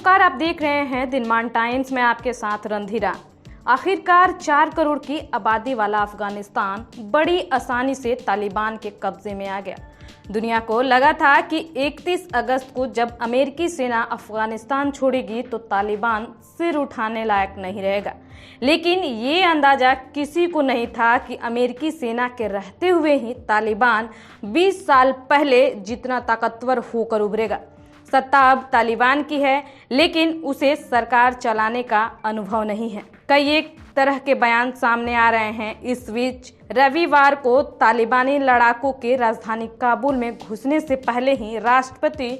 नमस्कार, आप देख रहे हैं दिनमान टाइम्स में आपके साथ रणधीरा। आखिरकार 4 करोड़ की आबादी वाला अफगानिस्तान बड़ी आसानी से तालिबान के कब्जे में आ गया। दुनिया को लगा था कि 31 अगस्त को जब अमेरिकी सेना अफगानिस्तान छोड़ेगी तो तालिबान सिर उठाने लायक नहीं रहेगा, लेकिन ये अंदाजा किसी को नहीं था कि अमेरिकी सेना के रहते हुए ही तालिबान 20 साल पहले जितना ताकतवर होकर उभरेगा। सत्ता अब तालिबान की है, लेकिन उसे सरकार चलाने का अनुभव नहीं है। कई एक तरह के बयान सामने आ रहे हैं। इस बीच रविवार को तालिबानी लड़ाकों के राजधानी काबुल में घुसने से पहले ही राष्ट्रपति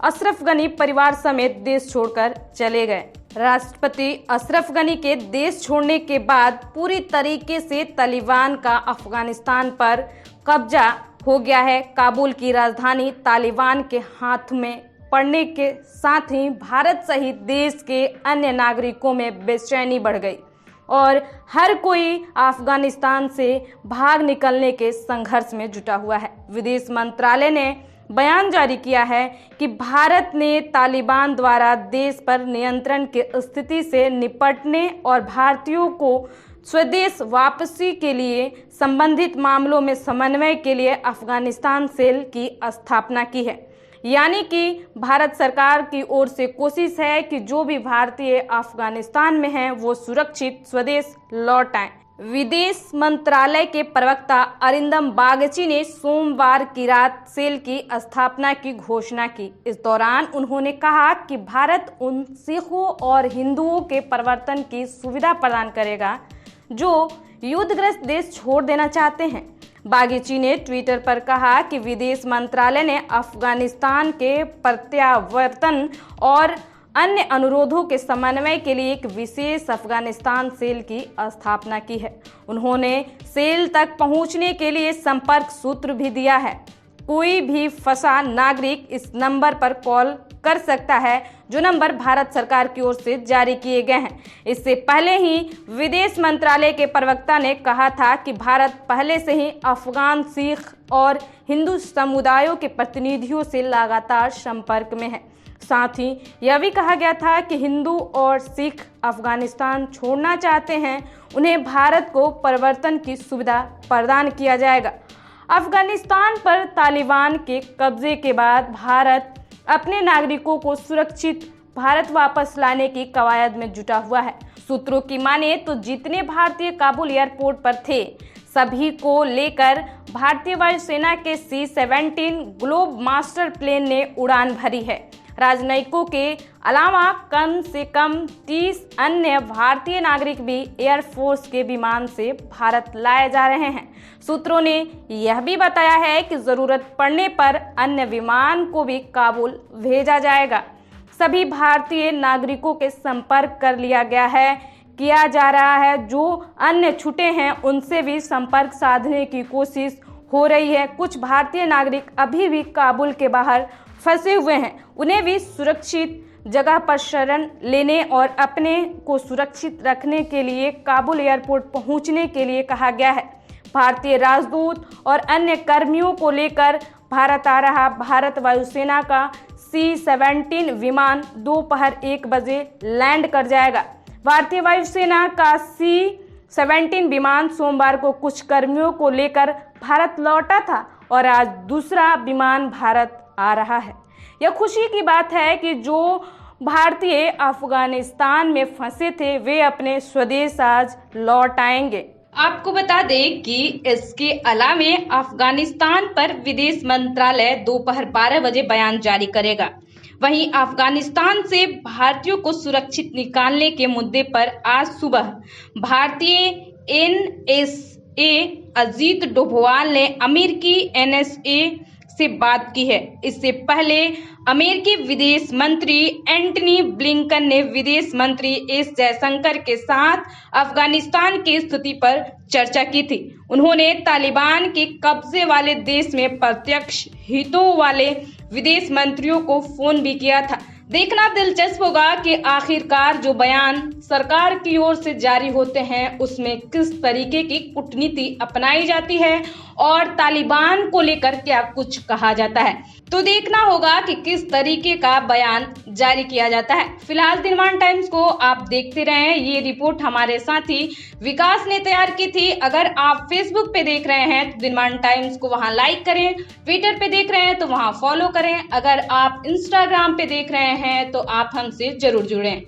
अशरफ गनी परिवार समेत देश छोड़कर चले गए। राष्ट्रपति अशरफ गनी के देश छोड़ने के बाद पूरी तरीके से तालिबान का अफगानिस्तान पर कब्जा हो गया है। काबुल की राजधानी तालिबान के हाथ में पड़ने के साथ ही भारत सहित देश के अन्य नागरिकों में बेचैनी बढ़ गई और हर कोई अफगानिस्तान से भाग निकलने के संघर्ष में जुटा हुआ है। विदेश मंत्रालय ने बयान जारी किया है कि भारत ने तालिबान द्वारा देश पर नियंत्रण की स्थिति से निपटने और भारतीयों को स्वदेश वापसी के लिए संबंधित मामलों में समन्वय के लिए अफगानिस्तान सेल की स्थापना की है। यानी कि भारत सरकार की ओर से कोशिश है कि जो भी भारतीय अफगानिस्तान में हैं वो सुरक्षित स्वदेश लौट आएं। विदेश मंत्रालय के प्रवक्ता अरिंदम बागची ने सोमवार की रात सेल की स्थापना की घोषणा की। इस दौरान उन्होंने कहा कि भारत उन सिखों और हिंदुओं के परिवर्तन की सुविधा प्रदान करेगा जो युद्धग्रस्त देश छोड़ देना चाहते हैं। बागची ने ट्विटर पर कहा कि विदेश मंत्रालय ने अफगानिस्तान के प्रत्यावर्तन और अन्य अनुरोधों के समन्वय के लिए एक विशेष अफगानिस्तान सेल की स्थापना की है। उन्होंने सेल तक पहुंचने के लिए संपर्क सूत्र भी दिया है। कोई भी फंसा नागरिक इस नंबर पर कॉल कर सकता है, जो नंबर भारत सरकार की ओर से जारी किए गए हैं। इससे पहले ही विदेश मंत्रालय के प्रवक्ता ने कहा था कि भारत पहले से ही अफगान, सिख और हिंदू समुदायों के प्रतिनिधियों से लगातार संपर्क में है। साथ ही यह भी कहा गया था कि हिंदू और सिख अफगानिस्तान छोड़ना चाहते हैं, उन्हें भारत को परिवर्तन की सुविधा प्रदान किया जाएगा। अफगानिस्तान पर तालिबान के कब्जे के बाद भारत अपने नागरिकों को सुरक्षित भारत वापस लाने की कवायद में जुटा हुआ है। सूत्रों की माने तो जितने भारतीय काबुल एयरपोर्ट पर थे, सभी को लेकर भारतीय वायुसेना के C-17 ग्लोब मास्टर प्लेन ने उड़ान भरी है। राजनयिकों के अलावा कम से कम 30 अन्य भारतीय नागरिक भी एयरफोर्स के विमान से भारत लाए जा रहे हैं। सूत्रों ने यह भी बताया है कि जरूरत पड़ने पर अन्य विमान को भी काबुल भेजा जाएगा। सभी भारतीय नागरिकों के संपर्क कर लिया गया है, किया जा रहा है। जो अन्य छूटे हैं उनसे भी संपर्क साधने की कोशिश हो रही है। कुछ भारतीय नागरिक अभी भी काबुल के बाहर फंसे हुए हैं, उन्हें भी सुरक्षित जगह पर शरण लेने और अपने को सुरक्षित रखने के लिए काबुल एयरपोर्ट पहुंचने के लिए कहा गया है। भारतीय राजदूत और अन्य कर्मियों को लेकर भारत आ रहा भारत वायुसेना का C-17 विमान दोपहर 1 बजे लैंड कर जाएगा। भारतीय वायुसेना का C-17 विमान सोमवार को कुछ कर्मियों को लेकर भारत लौटा था और आज दूसरा विमान भारत आ रहा है। यह खुशी की बात है कि जो भारतीय अफगानिस्तान में फंसे थे वे अपने स्वदेश आज लौट आएंगे। आपको बता दें कि इसके अलावा अफगानिस्तान पर विदेश मंत्रालय दोपहर 12 बजे बयान जारी करेगा। वहीं अफगानिस्तान से भारतीयों को सुरक्षित निकालने के मुद्दे पर आज सुबह भारतीय NSA अजीत डोभाल ने अमेरिकी NSA से बात की है। इससे पहले अमेरिकी विदेश मंत्री एंटनी ब्लिंकन ने विदेश मंत्री एस जयशंकर के साथ अफगानिस्तान की स्थिति पर चर्चा की थी। उन्होंने तालिबान के कब्जे वाले देश में प्रत्यक्ष हितों वाले विदेश मंत्रियों को फोन भी किया था। देखना दिलचस्प होगा कि आखिरकार जो बयान सरकार की ओर से जारी होते हैं उसमें किस तरीके की कूटनीति अपनाई जाती है और तालिबान को लेकर क्या कुछ कहा जाता है। तो देखना होगा कि किस तरीके का बयान जारी किया जाता है। फिलहाल दिनमान टाइम्स को आप देखते रहें। ये रिपोर्ट हमारे साथी विकास ने तैयार की थी। अगर आप फेसबुक पे देख रहे हैं तो दिनमान टाइम्स को वहां लाइक करें, ट्विटर पे देख रहे हैं तो वहां फॉलो करें, अगर आप इंस्टाग्राम पे देख रहे हैं तो आप हमसे जरूर जुड़ें।